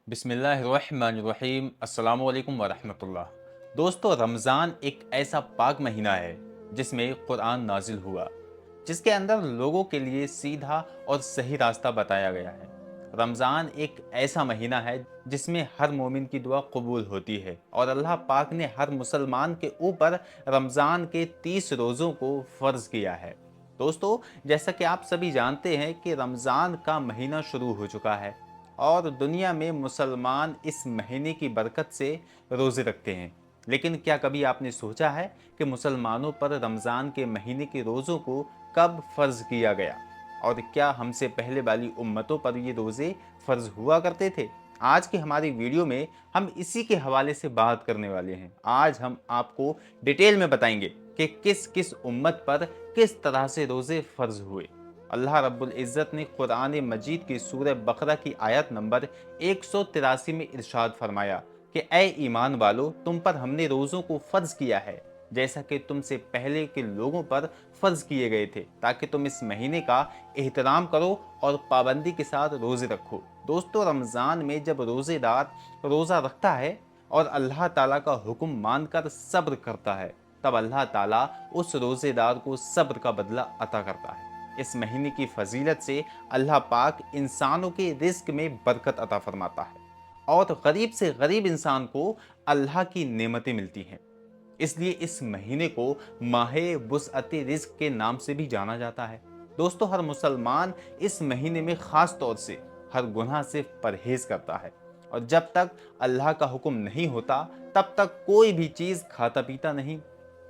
बिस्मिल्लाहिर्रहमानिर्रहीम अस्सलामु अलैकुम वरहमतुल्लाह। दोस्तों, रमज़ान एक ऐसा पाक महीना है जिसमें कुरान नाजिल हुआ, जिसके अंदर लोगों के लिए सीधा और सही रास्ता बताया गया है। रमज़ान एक ऐसा महीना है जिसमें हर मोमिन की दुआ कबूल होती है और अल्लाह पाक ने हर मुसलमान के ऊपर रमज़ान के 30 रोज़ों को फ़र्ज़ किया है। दोस्तों, जैसा कि आप सभी जानते हैं कि रमज़ान का महीना शुरू हो चुका है और दुनिया में मुसलमान इस महीने की बरकत से रोज़े रखते हैं। लेकिन क्या कभी आपने सोचा है कि मुसलमानों पर रमज़ान के महीने के रोज़ों को कब फ़र्ज़ किया गया और क्या हमसे पहले वाली उम्मतों पर ये रोज़े फ़र्ज़ हुआ करते थे? आज की हमारी वीडियो में हम इसी के हवाले से बात करने वाले हैं। आज हम आपको डिटेल में बताएंगे कि किस किस उम्मत पर किस तरह से रोज़े फ़र्ज़ हुए। अल्लाह रब्बुल इज़्ज़त ने कुरान मजीद की सूरह बकरा की आयत नंबर 183 में इरशाद फरमाया कि ए ईमान वालो, तुम पर हमने रोज़ों को फ़र्ज़ किया है जैसा कि तुमसे पहले के लोगों पर फ़र्ज़ किए गए थे, ताकि तुम इस महीने का एहतराम करो और पाबंदी के साथ रोज़े रखो। दोस्तों, रमज़ान में जब रोज़ेदार रोज़ा रखता है और अल्लाह ताला का हुक्म मानकर सब्र करता है, तब अल्लाह ताला उस रोज़ेदार को सब्र का बदला अता करता है। इस महीने की फजीलत से अल्लाह पाक इंसानों के रिस्क में बरकत अता फरमाता है और गरीब से गरीब इंसान को अल्लाह की नेमतें मिलती हैं। इसलिए इस महीने को माहे वुसअती रिस्क के नाम से भी जाना जाता है। दोस्तों, हर मुसलमान इस महीने में खास तौर से हर गुनाह से परहेज करता है और जब तक अल्लाह का हुक्म नहीं होता तब तक कोई भी चीज़ खाता पीता नहीं।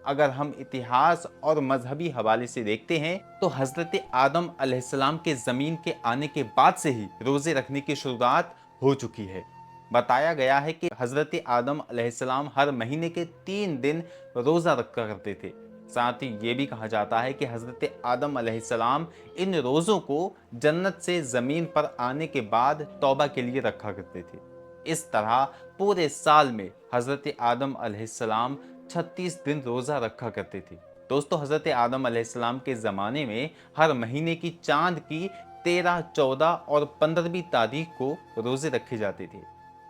अगर हम इतिहास और मजहबी हवाले से देखते हैं तो हज़रत आदम अलैहिस्सलाम के ज़मीन के आने के बाद से ही रोज़े रखने की शुरुआत हो चुकी है। बताया गया है कि हज़रत आदम अलैहिस्सलाम हर महीने के 3 दिन रोज़ा रखा करते थे। साथ ही ये भी कहा जाता है कि हज़रत आदम अलैहिस्सलाम इन रोज़ों को जन्नत से ज़मीन पर आने के बाद तौबा के लिए रखा करते थे। इस तरह पूरे साल में हज़रत आदम अलैहिस्सलाम 36 दिन रोज़ा रखा करते थे। दोस्तों, हज़रत आदम अलैहिस्सलाम के ज़माने में हर महीने की चाँद की 13, 14 और 15वीं तारीख को रोज़े रखे जाते थे।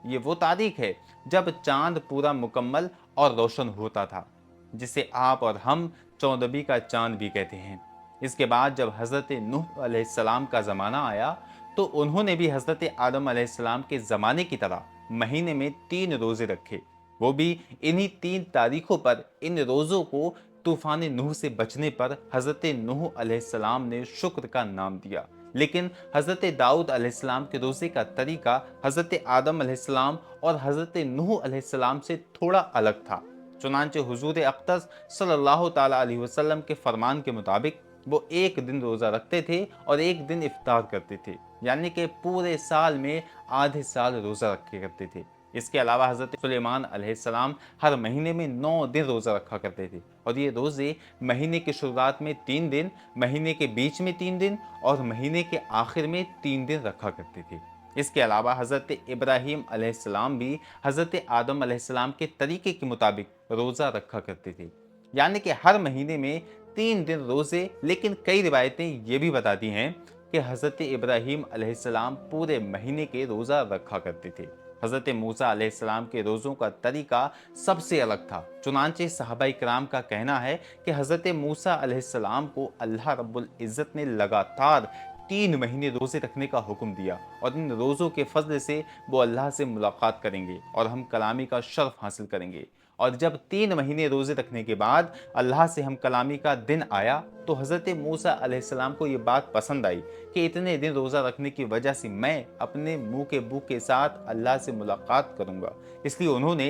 ये वो तारीख है जब चाँद पूरा मुकम्मल और रोशन होता था, जिसे आप और हम 14वीं का चाँद भी कहते हैं। इसके बाद जब हज़रत नूह अलैहिस्सलाम का ज़माना आया तो उन्होंने भी हज़रत आदम अलैहिस्सलाम के ज़माने की तरह महीने में 3 रोज़े रखे। वो भी इन्हीं 3 तारीखों पर। इन रोज़ों को तूफ़ान नूह से बचने पर हज़रत नूह अलैहिस्सलाम ने शुक्र का नाम दिया। लेकिन हज़रत दाऊद अलैहिस्सलाम के रोज़े का तरीका हज़रत आदम अलैहिस्सलाम और हज़रत नूह अलैहिस्सलाम से थोड़ा अलग था। चुनांचे हुजूर अक़दस सल्लल्लाहु ताला अलैहि वसल्लम के फरमान के मुताबिक वो एक दिन रोज़ा रखते थे और एक दिन इफ्तार करते थे, यानी कि पूरे साल में आधे साल रोज़ा रखे करते थे। इसके अलावा हज़रत सुलेमान अलैहिस्सलाम हर महीने में 9 दिन रोज़ा रखा करते थे और ये रोज़े महीने की शुरुआत में 3 दिन, महीने के बीच में 3 दिन और महीने के आखिर में 3 दिन रखा करते थे। इसके अलावा हज़रत इब्राहीम अलैहिस्सलाम भी हज़रत आदम अलैहिस्सलाम के तरीके के मुताबिक रोज़ा रखा करते थे, यानी कि हर महीने में 3 दिन रोज़े। लेकिन कई रिवायतें ये भी बताती हैं कि हज़रत इब्राहीम अलैहिस्सलाम पूरे महीने के रोज़ा रखा करते थे। हज़रत मूसा अलैहिस्सलाम के रोज़ों का तरीका सबसे अलग था। चुनांचे सहाबाई किराम का कहना है कि हज़रत मूसा अलैहिस्सलाम को अल्लाह रब्बुल इज़्ज़त ने लगातार 3 महीने रोज़े रखने का हुक्म दिया और इन रोज़ों के फजल से वो अल्लाह से मुलाकात करेंगे और हम कलामी का शर्फ हासिल करेंगे। और जब 3 महीने रोज़े रखने के बाद अल्लाह से हम कलामी का दिन आया तो हज़रत मूसा अलैहिस्सलाम को ये बात पसंद आई कि इतने दिन रोज़ा रखने की वजह से मैं अपने मुंह के बू के साथ अल्लाह से मुलाकात करूंगा। इसलिए उन्होंने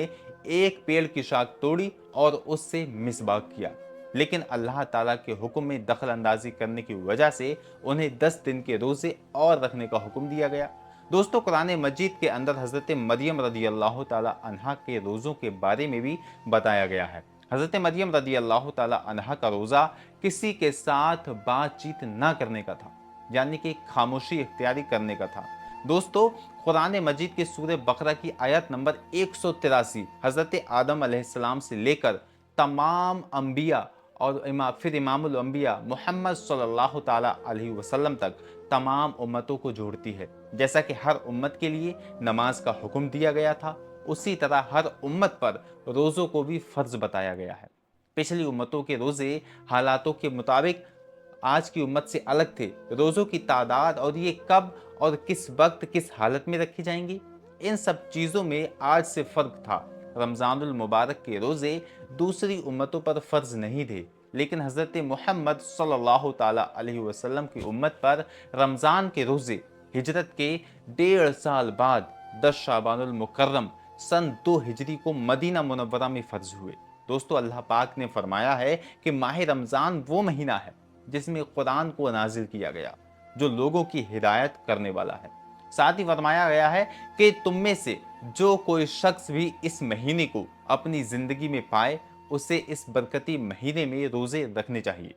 एक पेड़ की शाख तोड़ी और उससे मिसबाक किया। लेकिन अल्लाह ताला के हुक्म में दखल अंदाजी करने की वजह से उन्हें 10 दिन के रोज़े और रखने का हुक्म दिया गया। दोस्तों, कुरान मजीद के अंदर हज़रत मरियम रदी अल्लाह ताला अन्हा के रोज़ों के बारे में भी बताया गया है। हज़रत मरियम रदी अल्लाह ताला अन्हा का रोज़ा किसी के साथ बातचीत ना करने का था, यानी कि खामोशी इख्तियारी करने का था। दोस्तों, कुरान मजीद के सूरह बकरा की आयत नंबर 183 हज़रत आदम अलैहिस्सलाम से लेकर तमाम अम्बिया और फिर इमामुल अम्बिया मोहम्मद सल्लल्लाहु ताला अलैहि वसल्लम तक तमाम उम्मतों को जोड़ती है। जैसा कि हर उम्मत के लिए नमाज का हुक्म दिया गया था, उसी तरह हर उम्मत पर रोज़ों को भी फ़र्ज बताया गया है। पिछली उम्मतों के रोज़े हालातों के मुताबिक आज की उम्मत से अलग थे। रोज़ों की तादाद और ये कब और किस वक्त किस हालत में रखी जाएंगी, इन सब चीज़ों में आज से फ़र्क था। रमज़ानुल मुबारक के रोज़े दूसरी उम्मतों पर फ़र्ज नहीं थे, लेकिन हज़रत मुहम्मद सल्लल्लाहु ताला अलैहि वसल्लम की उम्मत पर रमज़ान के रोज़े हिजरत के 1.5 साल बाद 10 शाबानुल मुकर्रम सन 2 हिजरी को मदीना मुनव्वरा में फ़र्ज हुए। दोस्तों, अल्लाह पाक ने फरमाया है कि माह रमज़ान वो महीना है जिसमें कुरान को नाजिल किया गया, जो लोगों की हिदायत करने वाला है। साथ ही फरमाया गया है कि तुम में से जो कोई शख्स भी इस महीने को अपनी जिंदगी में पाए, उसे इस बरकती महीने में रोजे रखने चाहिए।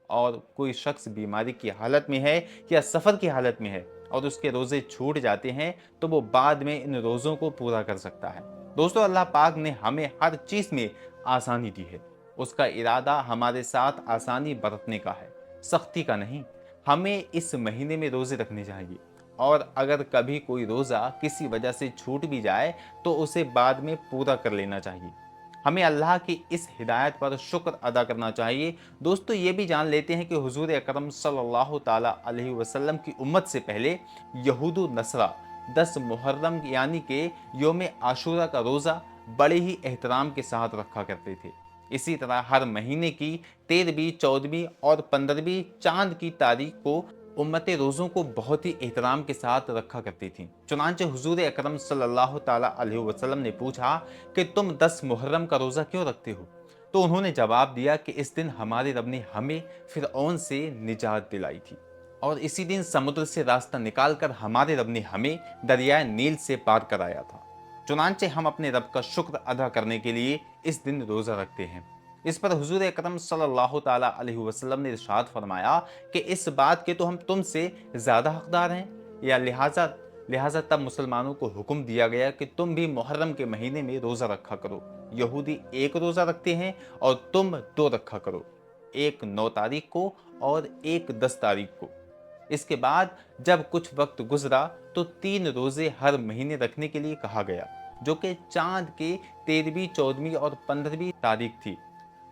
और कोई शख्स बीमारी की हालत में है या सफ़र की हालत में है और उसके रोजे छूट जाते हैं, तो वो बाद में इन रोज़ों को पूरा कर सकता है। दोस्तों, अल्लाह पाक ने हमें हर चीज़ में आसानी दी है। उसका इरादा हमारे साथ आसानी बरतने का है, सख्ती का नहीं। हमें इस महीने में रोजे रखने चाहिए, और अगर कभी कोई रोज़ा किसी वजह से छूट भी जाए तो उसे बाद में पूरा कर लेना चाहिए। हमें अल्लाह की इस हिदायत पर शुक्र अदा करना चाहिए। दोस्तों, ये भी जान लेते हैं कि हुजूर अकरम सल्लल्लाहु ताला अलैहि वसल्लम की उम्मत से पहले यहूद नसरा 10 मुहर्रम यानी के योम आशूरा का रोज़ा बड़े ही एहतराम के साथ रखा करते थे। इसी तरह हर महीने की 13वीं, 14वीं और 15वीं चांद की तारीख को उम्मतें रोज़ों को बहुत ही एहतराम के साथ रखा करती थीं। चुनांचे हुजूर अकरम सल्लल्लाहु ताला अलैहि वसल्लम ने पूछा कि तुम 10 मुहर्रम का रोज़ा क्यों रखते हो? तो उन्होंने जवाब दिया कि इस दिन हमारे रब ने हमें फिरऔन से निजात दिलाई थी, और इसी दिन समुद्र से रास्ता निकालकर हमारे रब ने हमें दरियाए नील से पार कराया था। चुनांचे हम अपने रब का शुक्र अदा करने के लिए इस दिन रोज़ा रखते हैं। इस पर हुजूर अकरम सल्लल्लाहु ताला अलैहि वसल्लम ने इरशाद फरमाया कि इस बात के तो हम तुमसे ज़्यादा हकदार हैं, या लिहाजा लिहाजा तब मुसलमानों को हुक्म दिया गया कि तुम भी मुहर्रम के महीने में रोज़ा रखा करो। यहूदी एक रोज़ा रखते हैं और तुम 2 रखा करो, एक 9 तारीख को और एक 10 तारीख को। इसके बाद जब कुछ वक्त गुजरा तो 3 रोज़े हर महीने रखने के लिए कहा गया, जो कि चांद के 13वीं, 14वीं और 15वीं तारीख थी।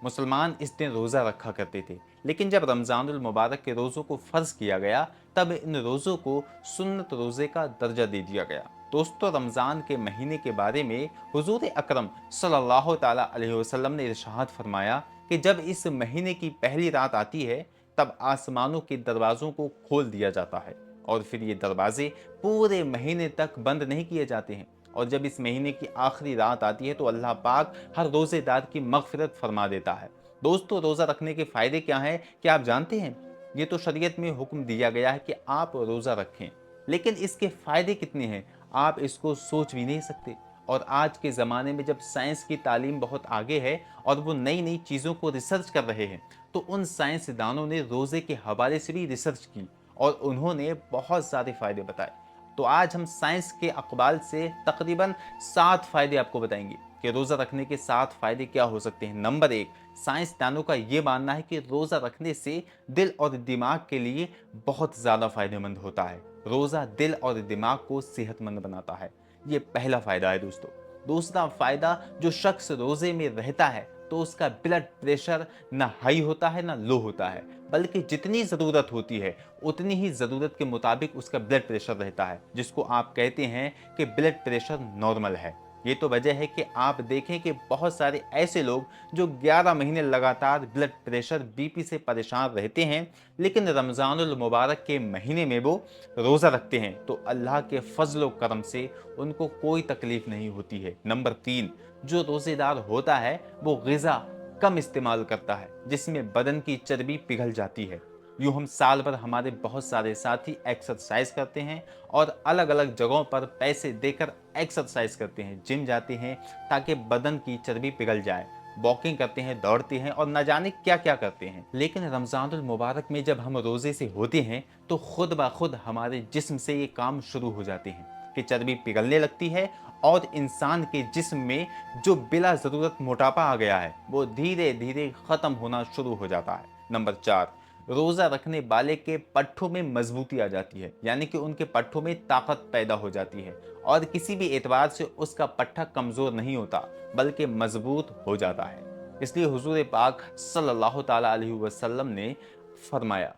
मुसलमान इस दिन रोज़ा रखा करते थे, लेकिन जब रमज़ानुल मुबारक के रोज़ों को फ़र्ज किया गया, तब इन रोज़ों को सुन्नत रोज़े का दर्जा दे दिया गया। दोस्तों, रमज़ान के महीने के बारे में हुजूर अकरम सल्लल्लाहु ताला अलैहि वसल्लम ने इरशाद फरमाया कि जब इस महीने की पहली रात आती है, तब आसमानों के दरवाज़ों को खोल दिया जाता है, और फिर ये दरवाजे पूरे महीने तक बंद नहीं किए जाते हैं। और जब इस महीने की आखिरी रात आती है तो अल्लाह पाक हर रोज़ेदार की मग़फ़िरत फरमा देता है। दोस्तों, रोज़ा रखने के फ़ायदे क्या हैं, क्या आप जानते हैं? ये तो शरीयत में हुक्म दिया गया है कि आप रोज़ा रखें, लेकिन इसके फ़ायदे कितने हैं, आप इसको सोच भी नहीं सकते। और आज के ज़माने में जब साइंस की तालीम बहुत आगे है और वो नई नई चीज़ों को रिसर्च कर रहे हैं, तो उन साइंसदानों ने रोज़े के हवाले से भी रिसर्च की और उन्होंने बहुत सारे फ़ायदे बताए। तो आज हम साइंस के अक़बाल से तकरीबन 7 फ़ायदे आपको बताएंगे कि रोज़ा रखने के 7 फ़ायदे क्या हो सकते हैं। नंबर 1, साइंसदानों का ये मानना है कि रोज़ा रखने से दिल और दिमाग के लिए बहुत ज़्यादा फ़ायदेमंद होता है। रोज़ा दिल और दिमाग को सेहतमंद बनाता है। ये पहला फ़ायदा है दोस्तों। दूसरा फ़ायदा, जो शख्स रोज़े में रहता है तो उसका ब्लड प्रेशर ना हाई होता है ना लो होता है, बल्कि जितनी ज़रूरत होती है उतनी ही ज़रूरत के मुताबिक उसका ब्लड प्रेशर रहता है, जिसको आप कहते हैं कि ब्लड प्रेशर नॉर्मल है। ये तो वजह है कि आप देखें कि बहुत सारे ऐसे लोग जो 11 महीने लगातार ब्लड प्रेशर बीपी से परेशान रहते हैं, लेकिन रमज़ानुल मुबारक के महीने में वो रोज़ा रखते हैं तो अल्लाह के फजल व करम से उनको कोई तकलीफ नहीं होती है। नंबर 3, जो रोज़ेदार होता है वो ग़िज़ा कम इस्तेमाल करता है, जिसमें बदन की चर्बी पिघल जाती है। यूँ हम साल भर हमारे बहुत सारे साथी एक्सरसाइज करते हैं और अलग अलग जगहों पर पैसे देकर एक्सरसाइज करते हैं, जिम जाते हैं ताकि बदन की चर्बी पिघल जाए, वॉकिंग करते हैं, दौड़ते हैं और न जाने क्या क्या करते हैं। लेकिन रमज़ानुल मुबारक में जब हम रोज़े से होते हैं तो खुद ब खुद हमारे जिस्म से ये काम शुरू हो जाते हैं कि चर्बी पिघलने लगती है और इंसान के जिस्म में जो बिला ज़रूरत मोटापा आ गया है वो धीरे धीरे ख़त्म होना शुरू हो जाता है। नंबर 4, रोज़ा रखने वाले के पट्ठों में मजबूती आ जाती है, यानी कि उनके पट्ठों में ताकत पैदा हो जाती है और किसी भी एतबार से उसका पट्ठा कमज़ोर नहीं होता बल्कि मजबूत हो जाता है। इसलिए हुजूर पाक सल्लल्लाहु ताला अलैहि वसल्लम ने फरमाया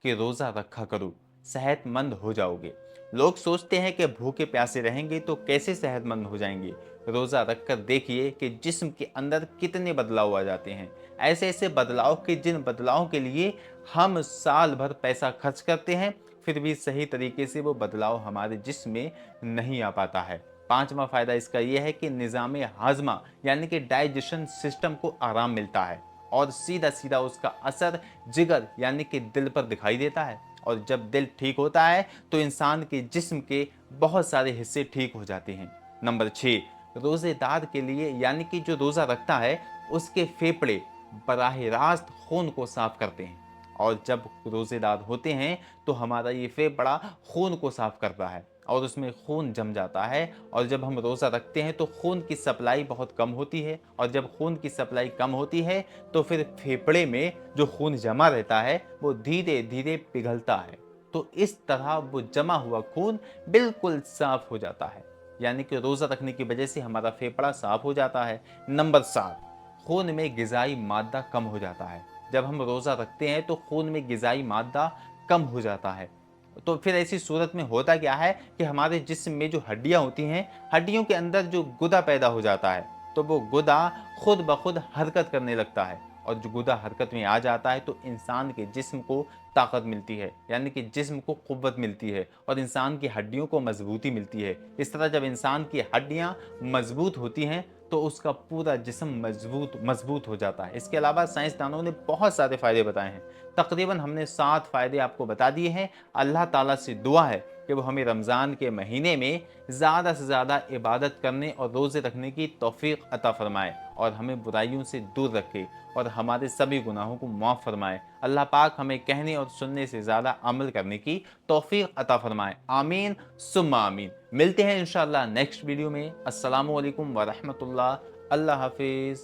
कि रोज़ा रखा करो, सेहतमंद हो जाओगे। लोग सोचते हैं कि भूखे प्यासे रहेंगे तो कैसे सेहतमंद हो जाएंगे। रोज़ा रखकर देखिए कि जिस्म के अंदर कितने बदलाव आ जाते हैं। ऐसे ऐसे बदलाव कि जिन बदलावों के लिए हम साल भर पैसा खर्च करते हैं, फिर भी सही तरीके से वो बदलाव हमारे जिस्म में नहीं आ पाता है। पांचवा फ़ायदा इसका यह है कि निज़ाम हाजमा यानी कि डाइजेशन सिस्टम को आराम मिलता है और सीधा सीधा उसका असर जिगर यानी कि दिल पर दिखाई देता है। और जब दिल ठीक होता है तो इंसान के जिस्म के बहुत सारे हिस्से ठीक हो जाते हैं। नंबर 6, रोज़ेदार के लिए यानी कि जो रोज़ा रखता है उसके फेफड़े बराह रास्त खून को साफ करते हैं। और जब रोज़ेदार होते हैं तो हमारा ये फेफड़ा खून को साफ करता है और उसमें खून जम जाता है। और जब हम रोज़ा रखते हैं तो खून की सप्लाई बहुत कम होती है और जब खून की सप्लाई कम होती है तो फिर फेफड़े में जो खून जमा रहता है वो धीरे धीरे पिघलता है। तो इस तरह वो जमा हुआ खून बिल्कुल साफ हो जाता है, यानी कि रोज़ा रखने की वजह से हमारा फेफड़ा साफ हो जाता है। नंबर 7, खून में गिज़ाई मादा कम हो जाता है। जब हम रोज़ा रखते हैं तो खून में गिज़ाई मादा कम हो जाता है। तो फिर ऐसी सूरत में होता क्या है कि हमारे जिस्म में जो हड्डियाँ होती हैं, हड्डियों के अंदर जो गुदा पैदा हो जाता है, तो वो गुदा खुद ब खुद हरकत करने लगता है। और जो गुदा हरकत में आ जाता है तो इंसान के जिस्म को ताकत मिलती है, यानी कि जिस्म को कुव्वत मिलती है और इंसान की हड्डियों को मजबूती मिलती है। इस तरह जब इंसान की हड्डियाँ मजबूत होती हैं तो उसका पूरा जिस्म मजबूत मजबूत हो जाता है। इसके अलावा साइंसदानों ने बहुत सारे फ़ायदे बताए हैं। तकरीबन हमने 7 फ़ायदे आपको बता दिए हैं। अल्लाह ताला से दुआ है कि वो हमें रमज़ान के महीने में ज़्यादा से ज़्यादा इबादत करने और रोज़े रखने की तौफ़ीक़ अता फ़रमाए और हमें बुराइयों से दूर रखे और हमारे सभी गुनाहों को माफ़ फ़रमाए। अल्लाह पाक हमें कहने और सुनने से ज़्यादा अमल करने की तौफ़ीक़ अता फ़रमाए। आमीन सुम्मा आमीन। मिलते हैं इंशाअल्लाह नेक्स्ट वीडियो में। अस्सलामु अलैकुम व रहमतुल्लाह। अल्लाह हाफ़िज़।